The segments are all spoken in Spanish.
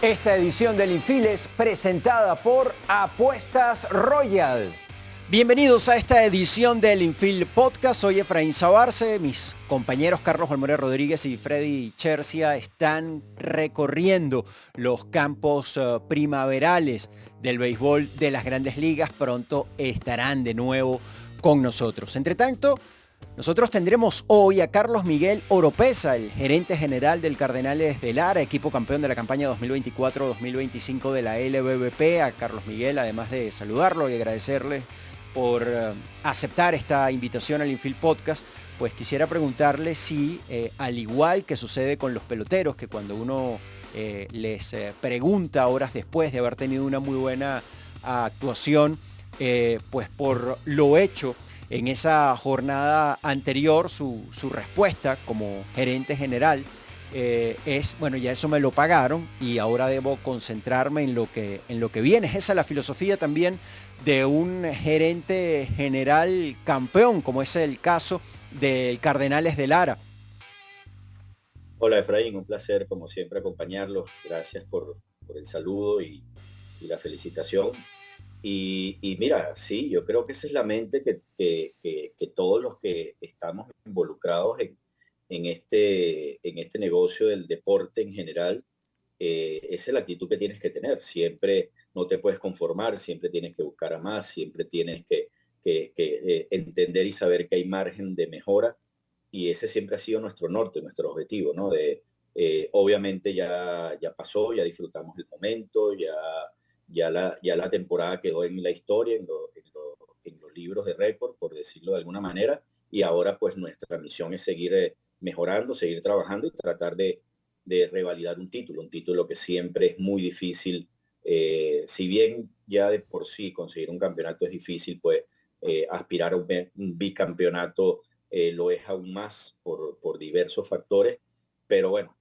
Esta edición del Infil es presentada por Apuestas Royal. Bienvenidos a esta edición del Infil Podcast. Soy Efraín Sabarce. Mis compañeros Carlos Almore Rodríguez y Freddy Chercia están recorriendo los campos primaverales del béisbol de las Grandes Ligas. Pronto estarán de nuevo con nosotros. Entre tanto, nosotros tendremos hoy a Carlos Miguel Oropeza, el gerente general del Cardenales de Lara, equipo campeón de la campaña 2024-2025 de la LBBP. A Carlos Miguel, además de saludarlo y agradecerle por aceptar esta invitación al Infield Podcast, pues quisiera preguntarle si, al igual que sucede con los peloteros, que cuando uno les pregunta horas después de haber tenido una muy buena actuación, pues por lo hecho en esa jornada anterior, su respuesta como gerente general es, bueno, ya eso me lo pagaron y ahora debo concentrarme en lo que viene. Esa es la filosofía también de un gerente general campeón, como es el caso del Cardenales de Lara. Hola Efraín, un placer como siempre acompañarlos. Gracias por el saludo y la felicitación. Y mira, sí, yo creo que esa es la mente que todos los que estamos involucrados en este negocio del deporte en general, esa es la actitud que tienes que tener. Siempre no te puedes conformar, siempre tienes que buscar a más, siempre tienes que entender y saber que hay margen de mejora. Y ese siempre ha sido nuestro norte, nuestro objetivo, ¿no? Obviamente ya pasó, ya disfrutamos el momento, ya la temporada quedó en la historia, en los libros de récord, por decirlo de alguna manera, y ahora pues nuestra misión es seguir mejorando, seguir trabajando y tratar de revalidar un título que siempre es muy difícil. Si bien ya de por sí conseguir un campeonato es difícil, pues aspirar a un bicampeonato lo es aún más por diversos factores. Pero bueno,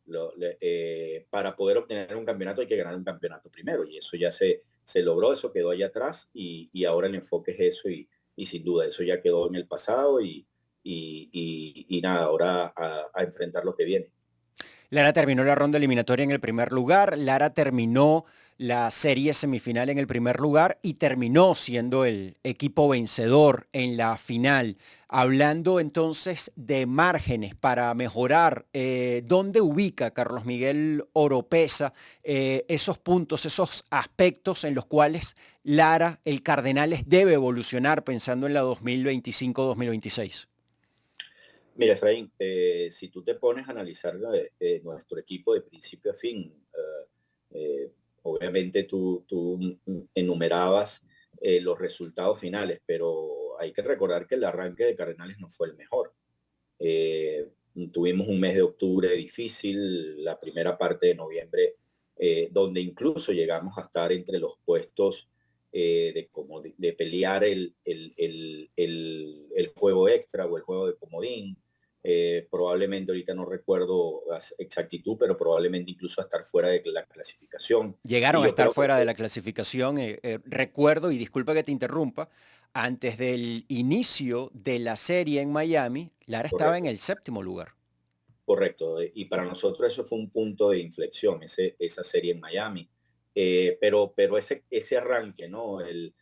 para poder obtener un campeonato hay que ganar un campeonato primero y eso ya se logró, eso quedó allá atrás y ahora el enfoque es eso y sin duda eso ya quedó en el pasado y nada, ahora a enfrentar lo que viene. Lara terminó la ronda eliminatoria en el primer lugar, Lara terminó la serie semifinal en el primer lugar y terminó siendo el equipo vencedor en la final. Hablando entonces de márgenes para mejorar, ¿dónde ubica Carlos Miguel Oropeza esos puntos, esos aspectos en los cuales Lara, el Cardenales, debe evolucionar pensando en la 2025-2026? Mira, Efraín, si tú te pones a analizar nuestro equipo de principio a fin, eh, obviamente tú enumerabas los resultados finales, pero hay que recordar que el arranque de Cardenales no fue el mejor. Eh, Tuvimos un mes de octubre difícil, la primera parte de noviembre, donde incluso llegamos a estar entre los puestos de pelear el juego extra o el juego de comodín. Probablemente ahorita no recuerdo la exactitud, pero probablemente incluso a estar fuera de la clasificación. Y Llegaron a yo estar creo fuera de que la clasificación. Recuerdo, y disculpa que te interrumpa, antes del inicio de la serie en Miami, Lara estaba en correcto. el séptimo lugar. Correcto, y para nosotros eso fue un punto de inflexión, esa serie en Miami. Pero ese arranque, ¿no? El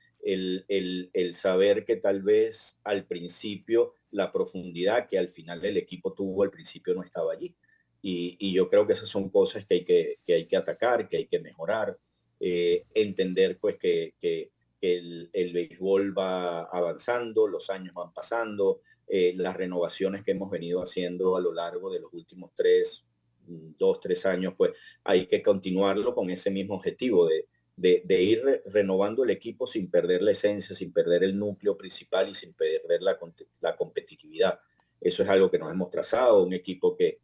saber que tal vez al principio la profundidad que al final el equipo tuvo al principio no estaba allí. Y yo creo que esas son cosas que hay que atacar, que hay que mejorar, entender pues que el béisbol va avanzando, los años van pasando, las renovaciones que hemos venido haciendo a lo largo de los últimos 3 años, pues hay que continuarlo con ese mismo objetivo de ir renovando el equipo sin perder la esencia, sin perder el núcleo principal y sin perder la competitividad. Eso es algo que nos hemos trazado, un equipo que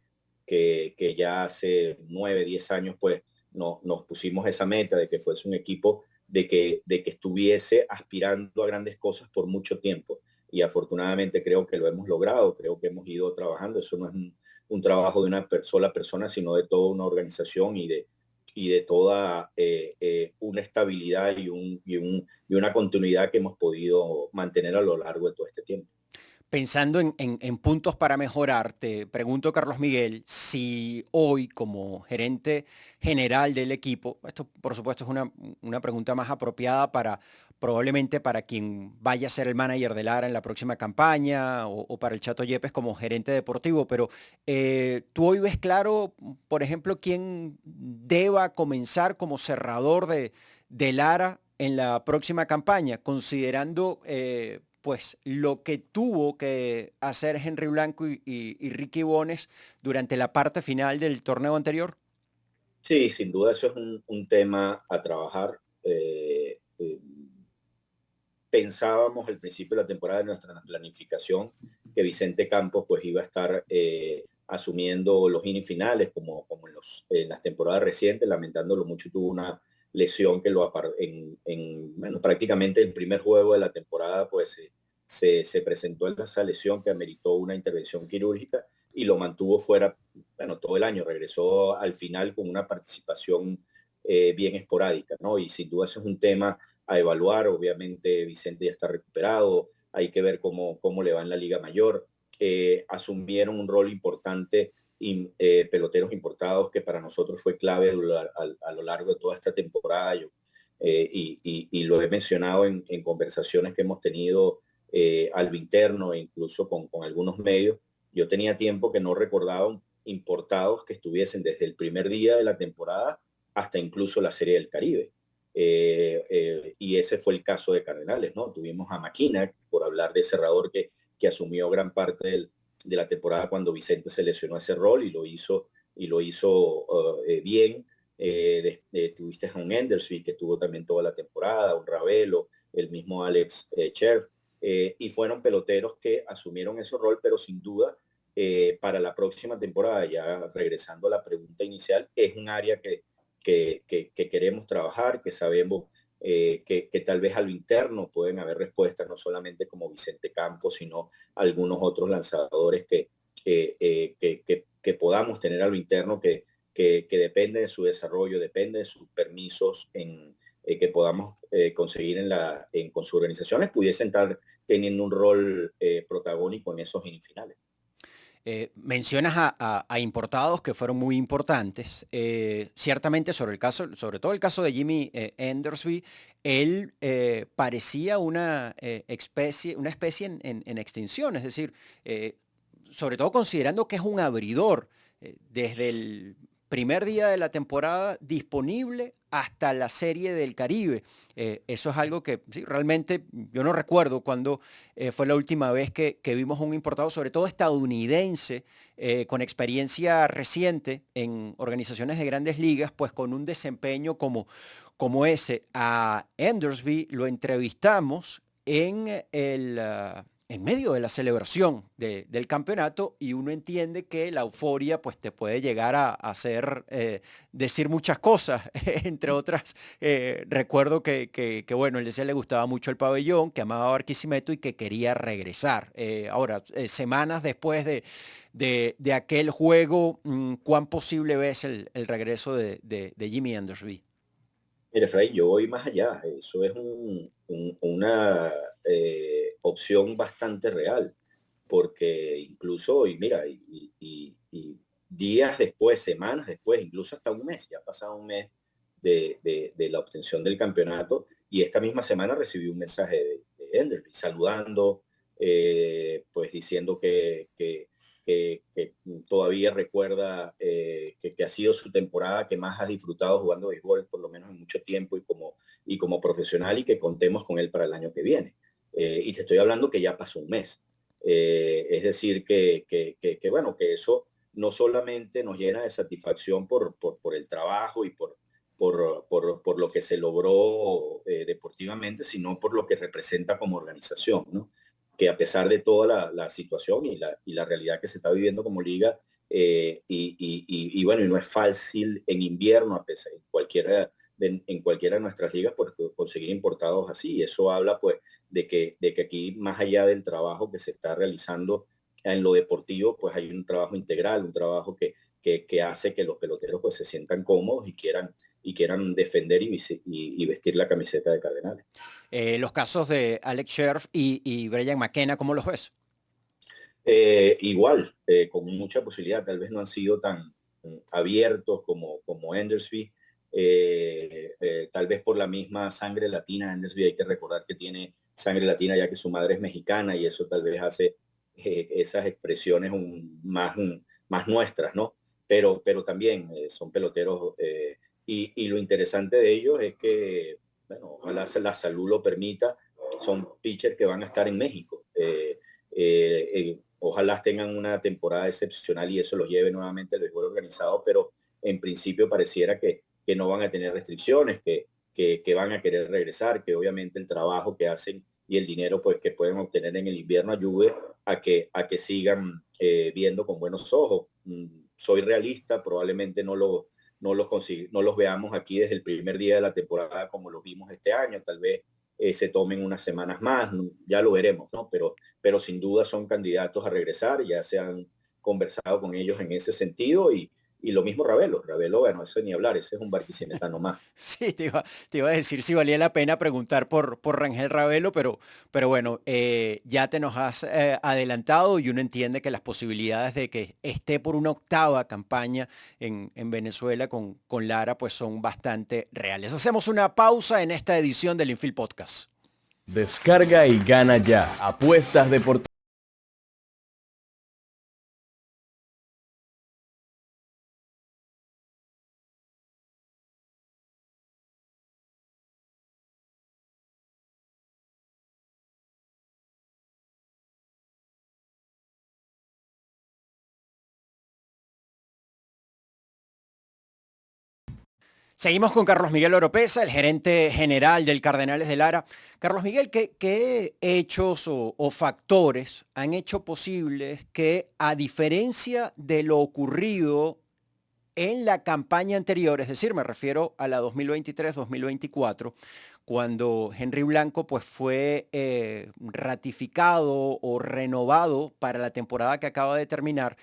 ya hace 9, 10 años, pues nos pusimos esa meta de que fuese un equipo de que estuviese aspirando a grandes cosas por mucho tiempo y afortunadamente creo que lo hemos logrado, creo que hemos ido trabajando, eso no es un trabajo de una sola persona, sino de toda una organización y de toda una estabilidad y una continuidad que hemos podido mantener a lo largo de todo este tiempo. Pensando en puntos para mejorar, te pregunto, Carlos Miguel, si hoy como gerente general del equipo, esto por supuesto es una pregunta más apropiada para probablemente para quien vaya a ser el manager de Lara en la próxima campaña o para el Chato Yepes como gerente deportivo, pero tú hoy ves claro, por ejemplo, quién deba comenzar como cerrador de Lara en la próxima campaña, considerando pues lo que tuvo que hacer Henry Blanco y Ricky Bones durante la parte final del torneo anterior. Sí, sin duda eso es un tema a trabajar. Pensábamos al principio de la temporada de nuestra planificación que Vicente Campos pues iba a estar asumiendo los innings finales como en las temporadas recientes, lamentándolo mucho, tuvo una lesión que bueno, prácticamente el primer juego de la temporada pues se presentó esa lesión que ameritó una intervención quirúrgica y lo mantuvo fuera, bueno, todo el año, regresó al final con una participación bien esporádica, ¿no? Y sin duda eso es un tema a evaluar. Obviamente Vicente ya está recuperado, hay que ver cómo le va en la Liga Mayor. Asumieron un rol importante y peloteros importados que para nosotros fue clave a lo largo de toda esta temporada. Y lo he mencionado en conversaciones que hemos tenido al interno e incluso con algunos medios. Yo tenía tiempo que no recordaba importados que estuviesen desde el primer día de la temporada hasta incluso la Serie del Caribe. Y ese fue el caso de Cardenales, ¿no? Tuvimos a Maquina, por hablar de cerrador, que asumió gran parte de la temporada cuando Vicente se lesionó ese rol y lo hizo bien. Tuviste a un Endersby, que estuvo también toda la temporada, un Ravelo, el mismo Alex Cherf, y fueron peloteros que asumieron ese rol, pero sin duda para la próxima temporada, ya regresando a la pregunta inicial, es un área que queremos trabajar, que sabemos que tal vez a lo interno pueden haber respuestas, no solamente como Vicente Campos, sino algunos otros lanzadores que podamos tener a lo interno, que depende de su desarrollo, depende de sus permisos que podamos conseguir con sus organizaciones, pudiesen estar teniendo un rol protagónico en esos finales. Mencionas a importados que fueron muy importantes. Ciertamente sobre todo el caso de Jimmy Endersby, él parecía una especie en extinción, es decir, sobre todo considerando que es un abridor desde el primer día de la temporada disponible hasta la Serie del Caribe. Eso es algo que sí, realmente yo no recuerdo cuándo fue la última vez que vimos un importado, sobre todo estadounidense, con experiencia reciente en organizaciones de grandes ligas, pues con un desempeño como ese. A Endersby lo entrevistamos en medio de la celebración del campeonato y uno entiende que la euforia pues te puede llegar a hacer decir muchas cosas, entre otras recuerdo bueno, él decía le gustaba mucho el pabellón, que amaba Barquisimeto y que quería regresar. Ahora, semanas después de aquel juego, ¿cuán posible ves el regreso de Jimmy Endersby? Mire, Fray, yo voy más allá. Eso es una opción bastante real, porque incluso, y mira, y días después, semanas después, incluso hasta un mes, ya ha pasado un mes de la obtención del campeonato, y esta misma semana recibí un mensaje de Enderby saludando, pues diciendo que todavía recuerda que ha sido su temporada que más ha disfrutado jugando béisbol, por lo menos en mucho tiempo y como profesional, y que contemos con él para el año que viene. Y te estoy hablando que ya pasó un mes. Es decir, bueno, que eso no solamente nos llena de satisfacción por el trabajo y por lo que se logró deportivamente, sino por lo que representa como organización, ¿no? Que a pesar de toda la situación y la realidad que se está viviendo como liga, bueno, y no es fácil en invierno, a pesar, en cualquiera de nuestras ligas, por conseguir importados así. Y eso habla pues de que aquí, más allá del trabajo que se está realizando en lo deportivo, pues hay un trabajo integral, un trabajo que hace que los peloteros pues se sientan cómodos y quieran defender y vestir la camiseta de Cardenales. Los casos de Alex Scherf y Brian McKenna, ¿cómo los ves? Igual, con mucha posibilidad, tal vez no han sido tan abiertos como Endersby, tal vez por la misma sangre latina. Endersby, hay que recordar que tiene sangre latina ya que su madre es mexicana y eso tal vez hace esas expresiones más nuestras, ¿no? Pero también son peloteros y lo interesante de ellos es que, bueno, ojalá la salud lo permita, son pitchers que van a estar en México. Ojalá tengan una temporada excepcional y eso los lleve nuevamente al béisbol organizado, pero en principio pareciera que no van a tener restricciones, que van a querer regresar, que obviamente el trabajo que hacen y el dinero pues que pueden obtener en el invierno ayude a que sigan viendo con buenos ojos. Soy realista, probablemente no los veamos aquí desde el primer día de la temporada como los vimos este año, tal vez se tomen unas semanas más, ya lo veremos, ¿no? Pero sin duda son candidatos a regresar, ya se han conversado con ellos en ese sentido y lo mismo Ravelo, bueno, eso ni hablar, ese es un barquisimetano más. Sí, te iba a decir si valía la pena preguntar por Rangel Ravelo, pero bueno, ya te nos has adelantado y uno entiende que las posibilidades de que esté por una octava campaña en Venezuela con Lara pues son bastante reales. Hacemos una pausa en esta edición del Infield Podcast. Descarga y gana ya. Apuestas deportivas. Seguimos con Carlos Miguel Oropesa, el gerente general del Cardenales de Lara. Carlos Miguel, ¿qué hechos o factores han hecho posibles que, a diferencia de lo ocurrido en la campaña anterior, es decir, me refiero a la 2023-2024, cuando Henry Blanco pues, fue ratificado o renovado para la temporada que acaba de terminar?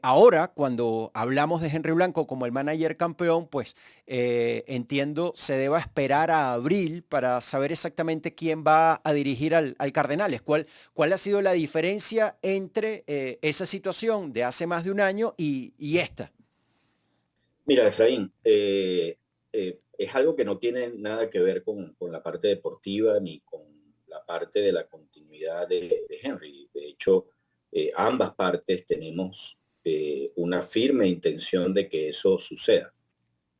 Ahora, cuando hablamos de Henry Blanco como el manager campeón, pues entiendo se deba esperar a abril para saber exactamente quién va a dirigir al Cardenales. ¿Cuál ha sido la diferencia entre esa situación de hace más de un año y esta? Mira, Efraín, es algo que no tiene nada que ver con la parte deportiva ni con la parte de la continuidad de Henry. De hecho, ambas partes tenemos una firme intención de que eso suceda.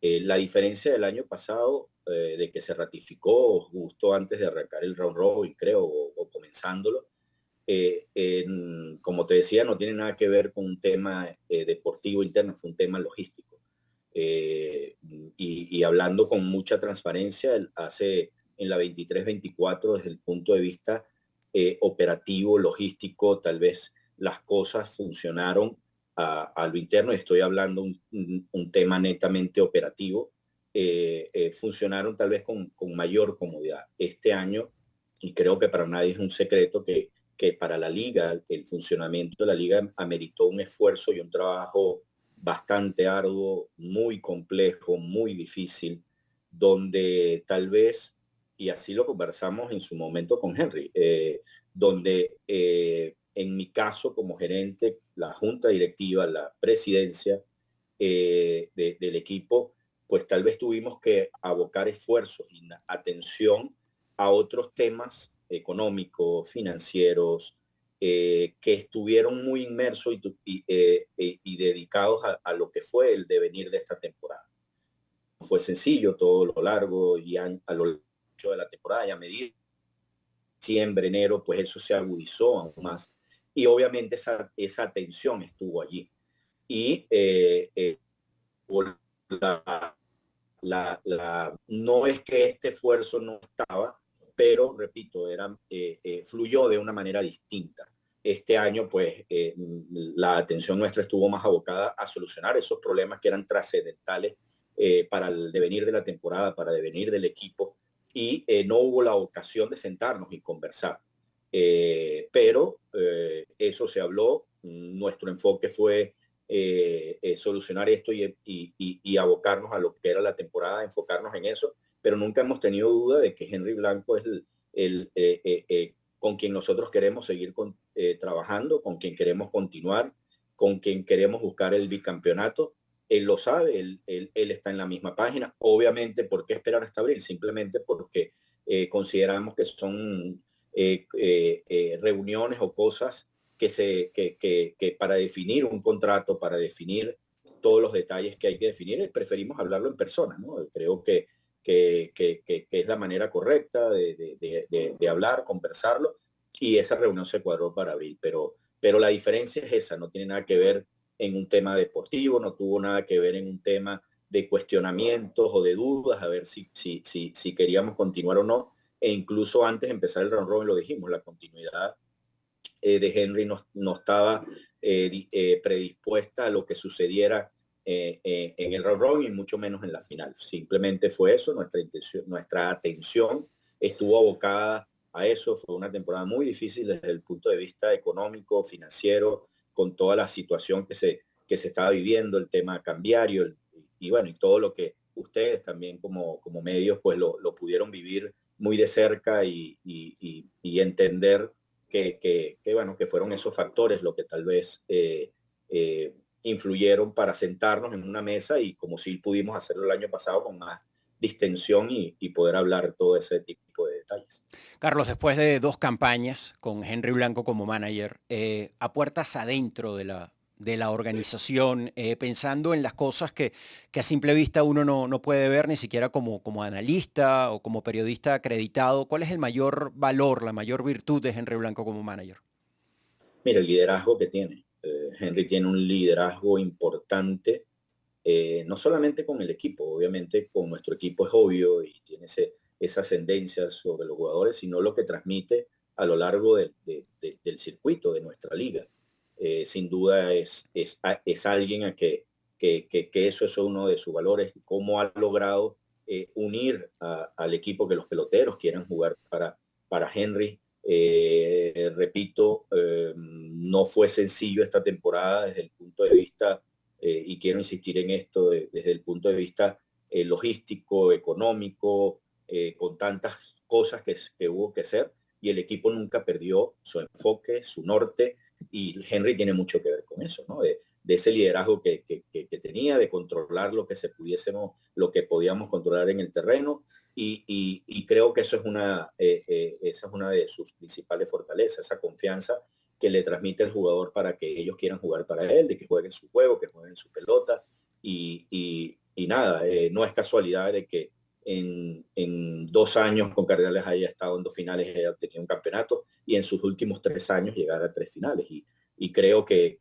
La diferencia del año pasado, de que se ratificó justo antes de arrancar el round robin, creo, o comenzándolo, como te decía, no tiene nada que ver con un tema deportivo interno, fue un tema logístico. Y hablando con mucha transparencia, hace en la 23-24, desde el punto de vista operativo, logístico, tal vez las cosas funcionaron a lo interno, y estoy hablando un tema netamente operativo, funcionaron tal vez con mayor comodidad. Este año, y creo que para nadie es un secreto que para la liga, el funcionamiento de la liga ameritó un esfuerzo y un trabajo bastante arduo, muy complejo, muy difícil, donde tal vez, y así lo conversamos en su momento con Henry, donde en mi caso como gerente, la junta directiva, la presidencia del equipo, pues tal vez tuvimos que abocar esfuerzos y atención a otros temas económicos, financieros, que estuvieron muy inmersos y dedicados a lo que fue el devenir de esta temporada. No fue sencillo todo lo largo y a lo largo de la temporada, y a medida diciembre, enero, pues eso se agudizó aún más. Y obviamente esa tensión estuvo allí. Y la, no es que este esfuerzo no estaba, pero repito, fluyó de una manera distinta. Este año, pues, la atención nuestra estuvo más abocada a solucionar esos problemas que eran trascendentales para el devenir de la temporada, para el devenir del equipo, y no hubo la ocasión de sentarnos y conversar. Pero eso se habló, nuestro enfoque fue solucionar esto y abocarnos a lo que era la temporada, enfocarnos en eso, pero nunca hemos tenido duda de que Henry Blanco es con quien nosotros queremos seguir trabajando, con quien queremos continuar, con quien queremos buscar el bicampeonato. Él lo sabe, él está en la misma página. Obviamente, ¿por qué esperar hasta abril? Simplemente porque consideramos que son reuniones o cosas que para definir un contrato, para definir todos los detalles que hay que definir, preferimos hablarlo en persona, ¿no? Creo que es la manera correcta de hablar, conversarlo, y esa reunión se cuadró para abril, pero la diferencia es esa, no tiene nada que ver en un tema deportivo, no tuvo nada que ver en un tema de cuestionamientos o de dudas, a ver si queríamos continuar o no, e incluso antes de empezar el round robin lo dijimos, la continuidad de Henry no estaba predispuesta a lo que sucediera en el round robin y mucho menos en la final. Simplemente fue eso, nuestra atención estuvo abocada a eso. Fue una temporada muy difícil desde el punto de vista económico, financiero, con toda la situación que se estaba viviendo, el tema cambiario, y bueno, y todo lo que ustedes también como medios pues lo pudieron vivir muy de cerca y entender bueno, que fueron esos factores lo que tal vez influyeron para sentarnos en una mesa, y como si pudimos hacerlo el año pasado con más distensión y poder hablar todo ese tipo de detalles. Carlos, después de 2 campañas con Henry Blanco como manager, a puertas adentro de la organización, pensando en las cosas que a simple vista uno no puede ver ni siquiera como analista o como periodista acreditado, ¿cuál es el mayor valor, la mayor virtud de Henry Blanco como manager? Mira, el liderazgo que tiene. Henry tiene un liderazgo importante, no solamente con el equipo, obviamente con nuestro equipo es obvio y tiene esa ascendencia sobre los jugadores, sino lo que transmite a lo largo del circuito de nuestra liga. Sin duda es alguien a que eso es uno de sus valores, cómo ha logrado unir al equipo, que los peloteros quieran jugar para Henry. Repito, no fue sencillo esta temporada desde el punto de vista, y quiero insistir en esto, desde el punto de vista logístico, económico, con tantas cosas que hubo que hacer, y el equipo nunca perdió su enfoque, su norte, y Henry tiene mucho que ver con eso, ¿no? De ese liderazgo que tenía, de controlar lo que podíamos controlar en el terreno, y creo que eso es esa es una de sus principales fortalezas, esa confianza que le transmite al jugador para que ellos quieran jugar para él, de que jueguen su juego, que jueguen su pelota, y nada, no es casualidad de que en 2 años con Cardenales haya estado en 2 finales, haya obtenido un campeonato, y en sus últimos 3 años llegar a 3 finales, y creo que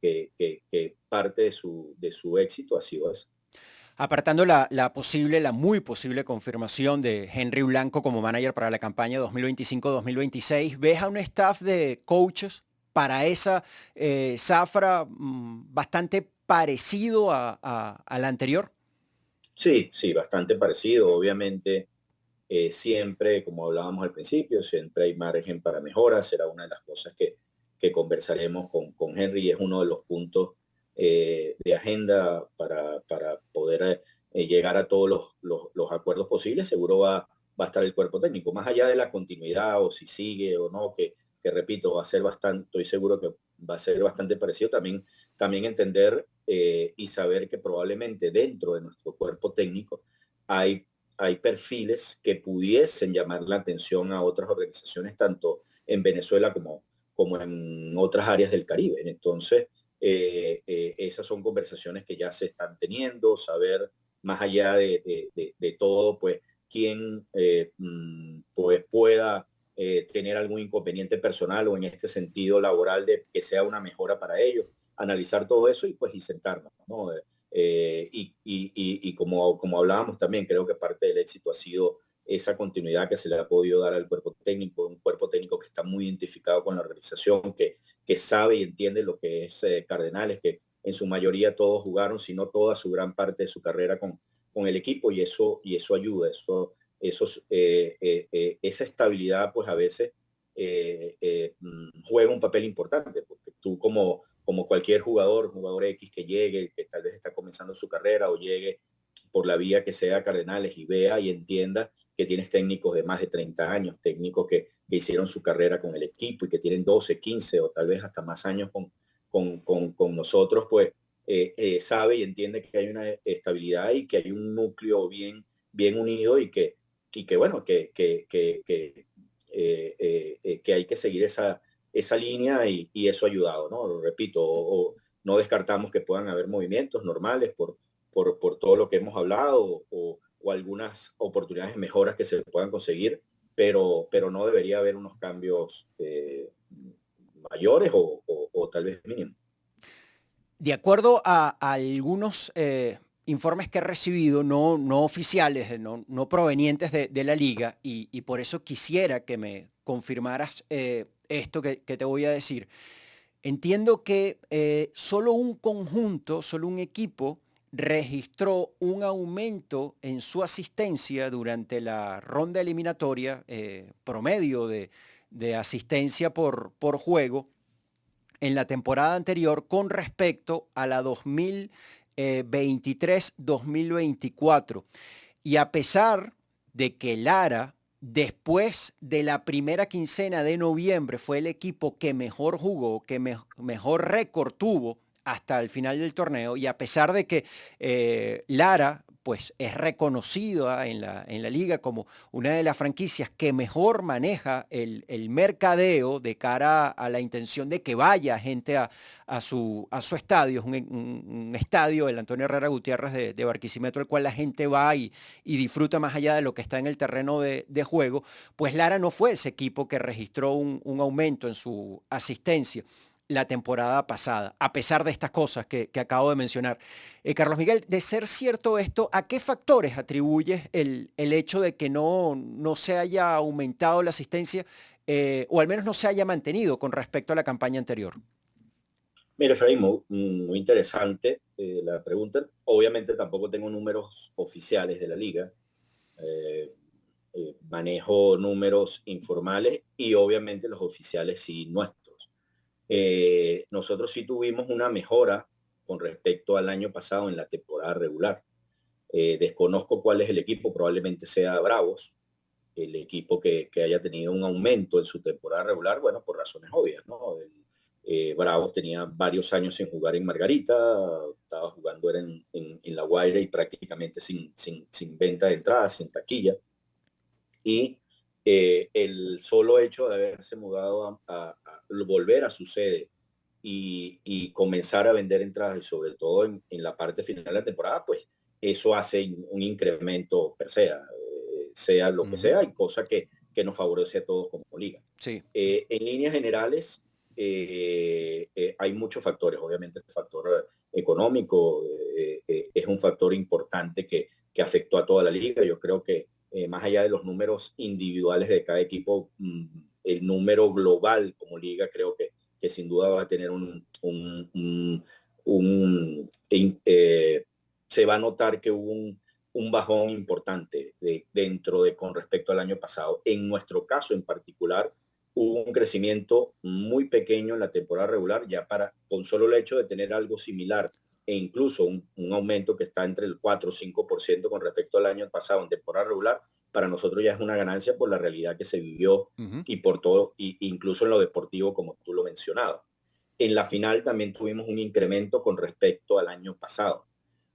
parte de su éxito ha sido eso. Apartando la muy posible confirmación de Henry Blanco como manager para la campaña 2025-2026, ¿ves a un staff de coaches para esa zafra bastante parecido a la anterior? Sí, sí, bastante parecido. Obviamente, siempre, como hablábamos al principio, siempre hay margen para mejoras. Será una de las cosas que conversaremos con Henry, y es uno de los puntos de agenda para poder llegar a todos los acuerdos posibles. Seguro va a estar el cuerpo técnico, más allá de la continuidad o si sigue o no, que repito, va a ser bastante, estoy seguro que va a ser bastante parecido. También entender y saber que probablemente dentro de nuestro cuerpo técnico hay perfiles que pudiesen llamar la atención a otras organizaciones, tanto en Venezuela como en otras áreas del Caribe. Entonces, esas son conversaciones que ya se están teniendo, saber más allá de todo, pues, quién pues pueda tener algún inconveniente personal o en este sentido laboral, de que sea una mejora para ellos, analizar todo eso y pues y sentarnos, ¿no? Y como hablábamos también, creo que parte del éxito ha sido esa continuidad que se le ha podido dar al cuerpo técnico, un cuerpo técnico que está muy identificado con la organización, que sabe y entiende lo que es Cardenales, que en su mayoría todos jugaron, si no toda, su gran parte de su carrera con el equipo, y eso ayuda, esa estabilidad pues a veces juega un papel importante, porque tú como cualquier jugador X que llegue, que tal vez está comenzando su carrera o llegue por la vía que sea Cardenales y vea y entienda que tienes técnicos de más de 30 años, técnicos que hicieron su carrera con el equipo y que tienen 12, 15 o tal vez hasta más años con nosotros, pues sabe y entiende que hay una estabilidad y que hay un núcleo bien unido y que bueno, que hay que seguir esa línea y eso ha ayudado, ¿no? Lo repito, no descartamos que puedan haber movimientos normales por todo lo que hemos hablado o algunas oportunidades de mejoras que se puedan conseguir, pero no debería haber unos cambios mayores o tal vez mínimos. De acuerdo a algunos informes que he recibido, no oficiales, no provenientes de la liga, y por eso quisiera que me confirmaras esto que te voy a decir. Entiendo que solo un conjunto, solo un equipo registró un aumento en su asistencia durante la ronda eliminatoria, promedio de asistencia por juego en la temporada anterior con respecto a la 2023-2024. Y a pesar de que Lara, después de la primera quincena de noviembre, fue el equipo que mejor jugó, que mejor récord tuvo hasta el final del torneo, y a pesar de que Lara pues es reconocida en la liga como una de las franquicias que mejor maneja el mercadeo de cara a la intención de que vaya gente a su estadio. Es un estadio, el Antonio Herrera Gutiérrez de Barquisimeto, el cual la gente va y disfruta más allá de lo que está en el terreno de juego. Pues Lara no fue ese equipo que registró un aumento en su asistencia la temporada pasada, a pesar de estas cosas que acabo de mencionar. Carlos Miguel, de ser cierto esto, ¿a qué factores atribuyes el hecho de que no se haya aumentado la asistencia o al menos no se haya mantenido con respecto a la campaña anterior? Mire, Freddy, muy interesante la pregunta. Obviamente tampoco tengo números oficiales de la liga. Eh, Manejo números informales y obviamente los oficiales sí nuestros. Nosotros sí tuvimos una mejora con respecto al año pasado en la temporada regular. Desconozco cuál es el equipo, probablemente sea Bravos, el equipo que haya tenido un aumento en su temporada regular, bueno, por razones obvias, ¿no? Bravos tenía varios años sin jugar en Margarita, estaba jugando era en La Guaira y prácticamente sin venta de entradas, sin taquilla. Y el solo hecho de haberse mudado a volver a su sede y comenzar a vender entradas y sobre todo en la parte final de la temporada, pues eso hace un incremento per se, sea lo que sea, y cosa que nos favorece a todos como liga. Sí. En líneas generales, hay muchos factores. Obviamente el factor económico es un factor importante que afectó a toda la liga. Yo creo que más allá de los números individuales de cada equipo, el número global como liga creo que sin duda va a tener se va a notar que hubo un bajón importante con respecto al año pasado. En nuestro caso en particular, hubo un crecimiento muy pequeño en la temporada regular, ya con solo el hecho de tener algo similar e incluso un aumento que está entre el 4 o 5% con respecto al año pasado en temporada regular, para nosotros ya es una ganancia por la realidad que se vivió y por todo, incluso en lo deportivo, como tú lo mencionabas. En la final también tuvimos un incremento con respecto al año pasado,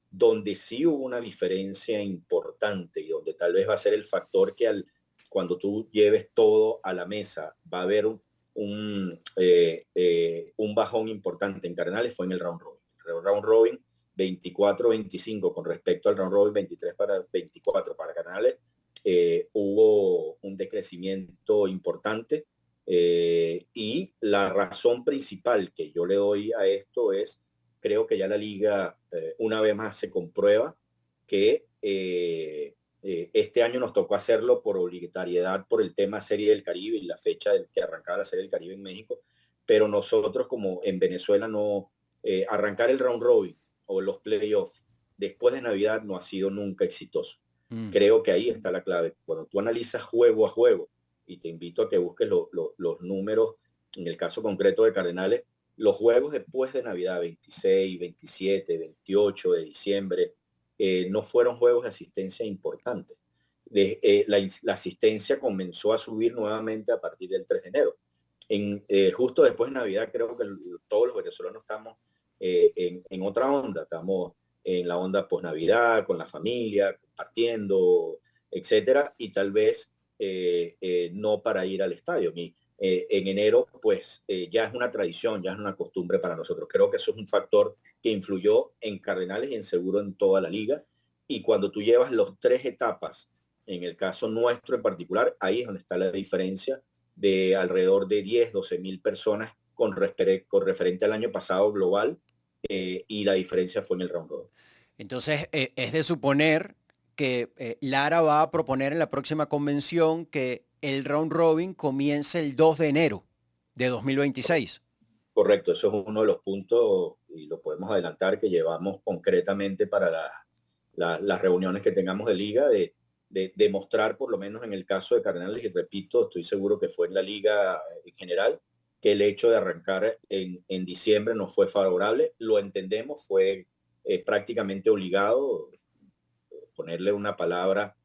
donde sí hubo una diferencia importante y donde tal vez va a ser el factor que cuando tú lleves todo a la mesa va a haber un bajón importante en Cardenales fue en el round robin. El round robin 24-25 con respecto al round robin 23-24 para Cardenales, hubo un decrecimiento importante y la razón principal que yo le doy a esto es, creo que ya la liga una vez más se comprueba que este año nos tocó hacerlo por obligatoriedad por el tema Serie del Caribe y la fecha que arrancaba la Serie del Caribe en México, pero nosotros como en Venezuela no arrancar el round robin o los playoffs después de Navidad no ha sido nunca exitoso. Creo que ahí está la clave. Cuando tú analizas juego a juego, y te invito a que busques los números, en el caso concreto de Cardenales, los juegos después de Navidad, 26, 27, 28 de diciembre, no fueron juegos de asistencia importantes. la asistencia comenzó a subir nuevamente a partir del 3 de enero. Justo después de Navidad creo que todos los venezolanos estamos en otra onda, estamos en la onda post-Navidad, con la familia, compartiendo, etcétera, y tal vez no para ir al estadio. En enero, pues ya es una tradición, ya es una costumbre para nosotros. Creo que eso es un factor que influyó en Cardenales y en seguro en toda la liga. Y cuando tú llevas los 3 etapas, en el caso nuestro en particular, ahí es donde está la diferencia de alrededor de 10, 12 mil personas con referente al año pasado global, y la diferencia fue en el round robin. Entonces, es de suponer que Lara va a proponer en la próxima convención que el round robin comience el 2 de enero de 2026. Correcto, eso es uno de los puntos y lo podemos adelantar que llevamos concretamente para las reuniones que tengamos de liga, de demostrar por lo menos en el caso de Cardenales, y repito, estoy seguro que fue en la liga en general, que el hecho de arrancar en diciembre no fue favorable, lo entendemos, fue prácticamente obligado, ponerle una palabra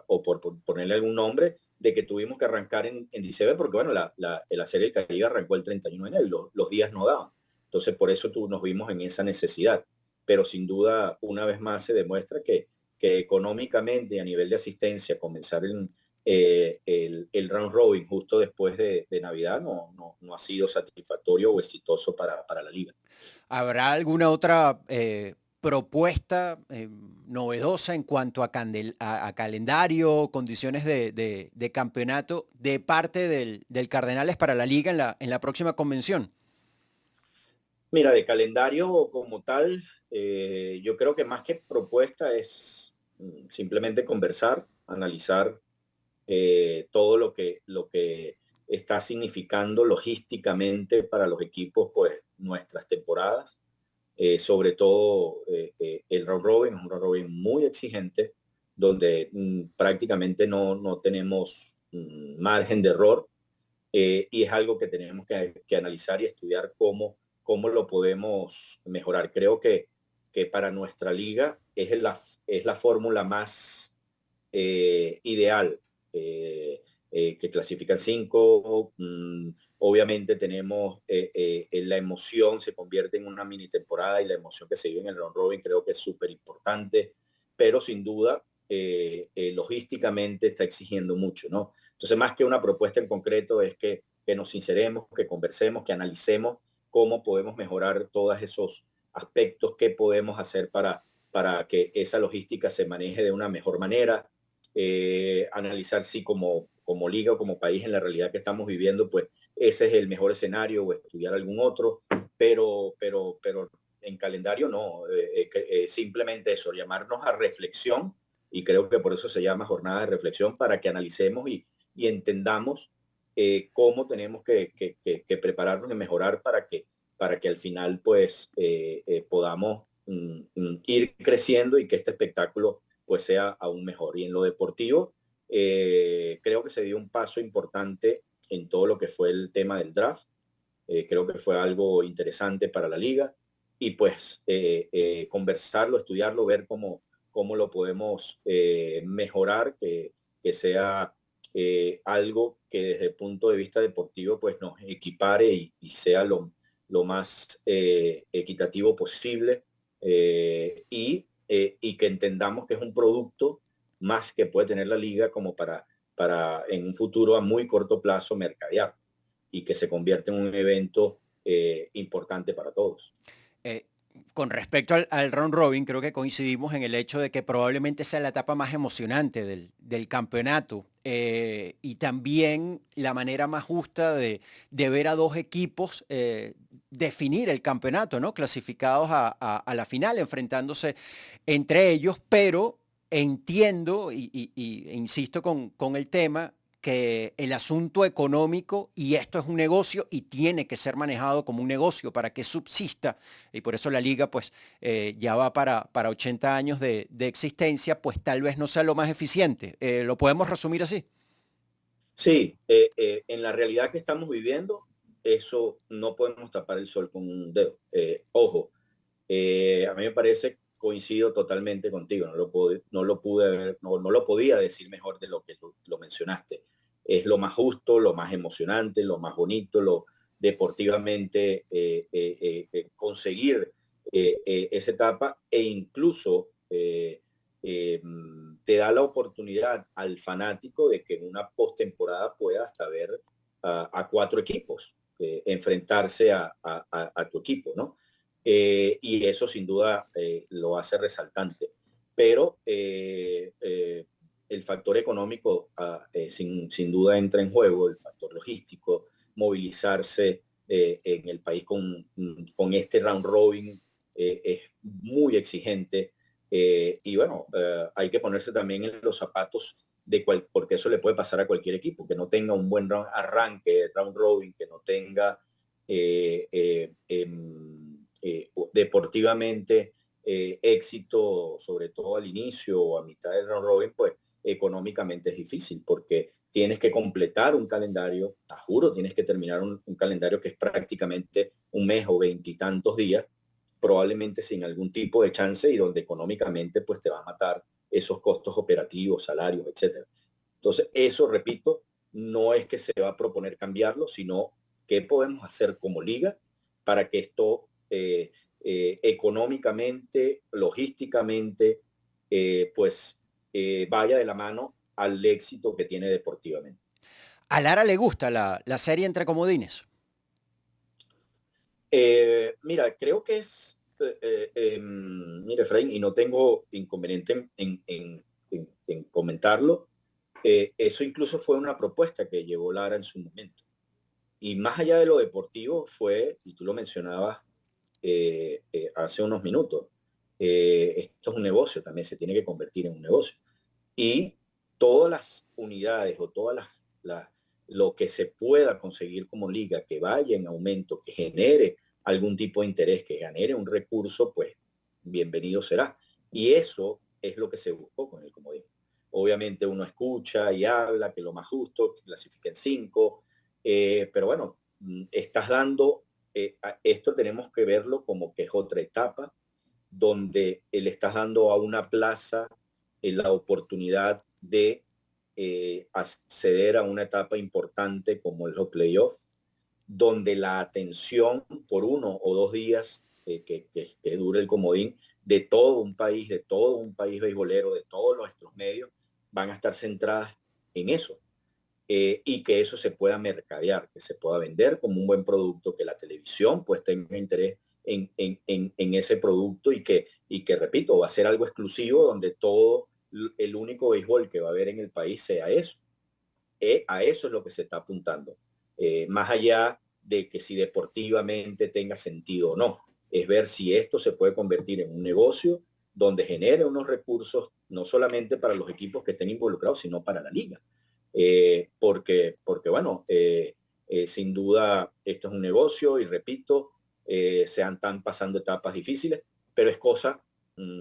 o por ponerle algún nombre, de que tuvimos que arrancar en diciembre, porque bueno, la Serie del Caribe arrancó el 31 de enero y los días no daban. Entonces, por eso nos vimos en esa necesidad. Pero sin duda, una vez más se demuestra que económicamente y a nivel de asistencia, comenzar el round robin justo después de Navidad no ha sido satisfactorio o exitoso para la liga. ¿Habrá alguna otra propuesta novedosa en cuanto a calendario, condiciones de campeonato de parte del Cardenales para la liga en la próxima convención? Mira, de calendario como tal, yo creo que más que propuesta es simplemente conversar, analizar todo lo que está significando logísticamente para los equipos, pues nuestras temporadas, sobre todo el round robin es un round robin muy exigente, donde prácticamente no tenemos margen de error, y es algo que tenemos que analizar y estudiar cómo lo podemos mejorar. Creo que para nuestra liga es la fórmula más ideal, que clasifican 5. Obviamente tenemos la emoción, se convierte en una mini temporada, y la emoción que se vive en el round robin creo que es súper importante, pero sin duda logísticamente está exigiendo mucho, ¿no? Entonces, más que una propuesta en concreto, es que nos sinceremos, que conversemos, que analicemos cómo podemos mejorar todos esos aspectos, qué podemos hacer para que esa logística se maneje de una mejor manera, analizar si como liga o como país en la realidad que estamos viviendo, pues ese es el mejor escenario, o estudiar algún otro, pero en calendario no, simplemente eso, llamarnos a reflexión, y creo que por eso se llama jornada de reflexión, para que analicemos y entendamos cómo tenemos que prepararnos y mejorar para que al final pues podamos ir creciendo, y que este espectáculo pues sea aún mejor. Y en lo deportivo, creo que se dio un paso importante en todo lo que fue el tema del draft. Creo que fue algo interesante para la liga, y pues conversarlo, estudiarlo, ver cómo lo podemos mejorar, que sea algo que desde el punto de vista deportivo pues nos equipare y sea lo más equitativo posible, y que entendamos que es un producto más que puede tener la liga como para en un futuro a muy corto plazo mercadear, y que se convierte en un evento importante para todos. Eh, con respecto al round robin, creo que coincidimos en el hecho de que probablemente sea la etapa más emocionante del campeonato, y también la manera más justa de ver a dos equipos definir el campeonato, ¿no? Clasificados a la final, enfrentándose entre ellos, pero entiendo e insisto con el tema que el asunto económico, y esto es un negocio y tiene que ser manejado como un negocio para que subsista, y por eso la liga pues ya va para 80 años de existencia, pues tal vez no sea lo más eficiente. ¿Lo podemos resumir así? Sí, en la realidad que estamos viviendo, eso no podemos tapar el sol con un dedo. Ojo, a mí me parece coincido totalmente contigo, no lo podía decir mejor de lo que lo mencionaste. Es lo más justo, lo más emocionante, lo más bonito, lo deportivamente conseguir esa etapa e incluso te da la oportunidad al fanático de que en una postemporada pueda hasta ver a 4 equipos enfrentarse a tu equipo, ¿no? Y eso sin duda lo hace resaltante. Pero el factor económico sin duda entra en juego, el factor logístico, movilizarse en el país con este round robin es muy exigente. Y bueno, hay que ponerse también en los zapatos porque eso le puede pasar a cualquier equipo, que no tenga un buen arranque, round robin, que no tenga deportivamente éxito, sobre todo al inicio o a mitad del round robin, pues económicamente es difícil porque tienes que completar un calendario, te juro, tienes que terminar un calendario que es prácticamente un mes o 20 y tantos días, probablemente sin algún tipo de chance y donde económicamente pues te va a matar esos costos operativos, salarios, etcétera. Entonces, eso, repito, no es que se va a proponer cambiarlo, sino qué podemos hacer como liga para que esto económicamente, logísticamente, vaya de la mano al éxito que tiene deportivamente. A Lara le gusta la serie entre comodines. Mira, creo que es, mira, Efraín, y no tengo inconveniente en comentarlo, eso incluso fue una propuesta que llevó Lara en su momento. Y más allá de lo deportivo fue, y tú lo mencionabas hace unos minutos, esto es un negocio, también se tiene que convertir en un negocio. Y todas las unidades o lo que se pueda conseguir como liga que vaya en aumento, que genere algún tipo de interés, que genere un recurso, pues bienvenido será. Y eso es lo que se buscó con el comodín. Obviamente uno escucha y habla que lo más justo, que clasifiquen 5, pero bueno, estás dando, esto tenemos que verlo como que es otra etapa donde le estás dando a una plaza la oportunidad de acceder a una etapa importante como es los playoffs, donde la atención por 1 o 2 días que dure el comodín de todo un país beisbolero, de todos nuestros medios, van a estar centradas en eso. Y que eso se pueda mercadear, que se pueda vender como un buen producto, que la televisión pues tenga interés en ese producto y que, repito, va a ser algo exclusivo donde todo el único béisbol que va a haber en el país sea eso. A eso es lo que se está apuntando. Más allá de que si deportivamente tenga sentido o no, es ver si esto se puede convertir en un negocio donde genere unos recursos no solamente para los equipos que estén involucrados, sino para la liga. Porque bueno, sin duda esto es un negocio y repito, se están pasando etapas difíciles, pero es cosa,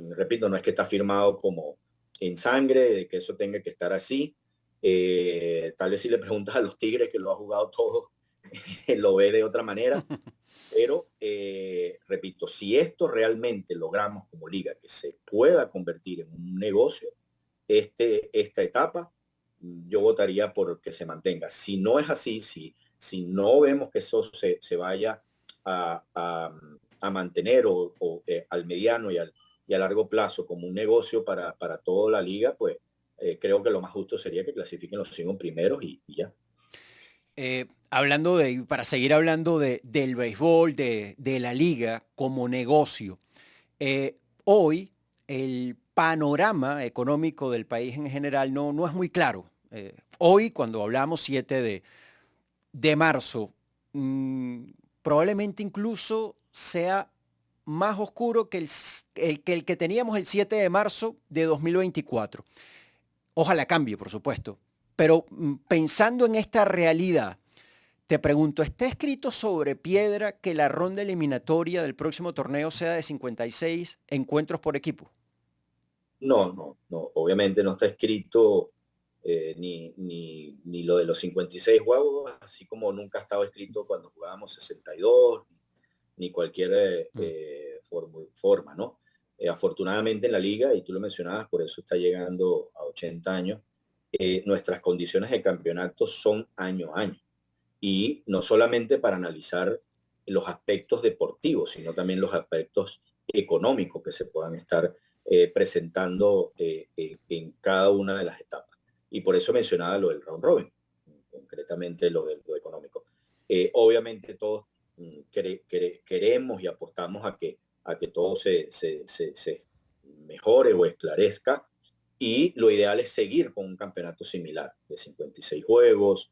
repito, no es que está firmado como en sangre, de que eso tenga que estar así. Tal vez si le preguntas a los Tigres, que lo ha jugado todo, lo ve de otra manera, pero repito, si esto realmente logramos como liga que se pueda convertir en un negocio, esta etapa, yo votaría por que se mantenga. Si no es así, si no vemos que eso se vaya a mantener al mediano y a largo plazo como un negocio para toda la liga, pues creo que lo más justo sería que clasifiquen los 5 primeros y ya. Para seguir hablando del béisbol, de la liga como negocio, hoy el panorama económico del país en general no es muy claro. Hoy, cuando hablamos 7 de marzo, probablemente incluso sea más oscuro que el que teníamos el 7 de marzo de 2024. Ojalá cambie, por supuesto. Pero pensando en esta realidad, te pregunto, ¿está escrito sobre piedra que la ronda eliminatoria del próximo torneo sea de 56 encuentros por equipo? No. Obviamente no está escrito ni lo de los 56 juegos, así como nunca ha estado escrito cuando jugábamos 62, ni cualquier forma, ¿no? Afortunadamente en la liga, y tú lo mencionabas, por eso está llegando a 80 años, nuestras condiciones de campeonato son año a año. Y no solamente para analizar los aspectos deportivos, sino también los aspectos económicos que se puedan estar presentando en cada una de las etapas. Y por eso mencionaba lo del round robin, concretamente lo económico. Obviamente todos queremos y apostamos a que todo se mejore o esclarezca, y lo ideal es seguir con un campeonato similar de 56 juegos,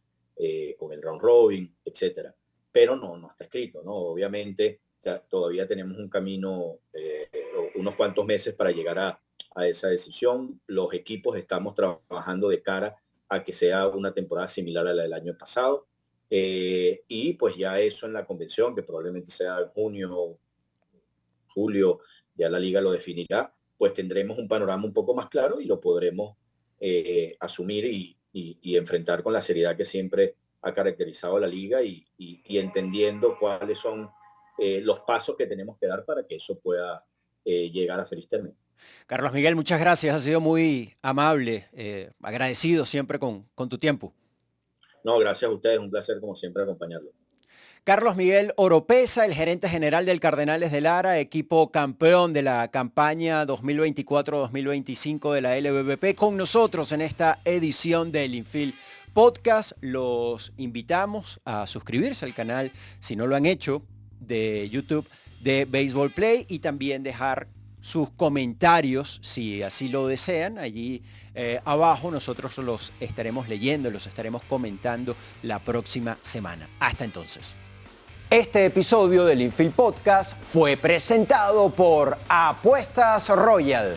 con el round robin, etcétera. Pero no está escrito, ¿no? Obviamente todavía tenemos un camino, unos cuantos meses para llegar a esa decisión. Los equipos estamos trabajando de cara a que sea una temporada similar a la del año pasado, y pues ya eso en la convención, que probablemente sea en junio, julio, ya la liga lo definirá, pues tendremos un panorama un poco más claro y lo podremos asumir y enfrentar con la seriedad que siempre ha caracterizado a la liga, y entendiendo cuáles son los pasos que tenemos que dar para que eso pueda llegar a feliz término. Carlos Miguel, muchas gracias, ha sido muy amable, agradecido siempre con tu tiempo. No, gracias a ustedes, un placer como siempre acompañarlo. Carlos Miguel Oropeza, el gerente general del Cardenales de Lara, equipo campeón de la campaña 2024-2025 de la LVP, con nosotros en esta edición del Infield Podcast. Los invitamos a suscribirse al canal, si no lo han hecho, de YouTube de Baseball Play, y también dejar sus comentarios, si así lo desean, allí abajo. Nosotros los estaremos leyendo, los estaremos comentando la próxima semana. Hasta entonces. Este episodio del Infield Podcast fue presentado por Apuestas Royal.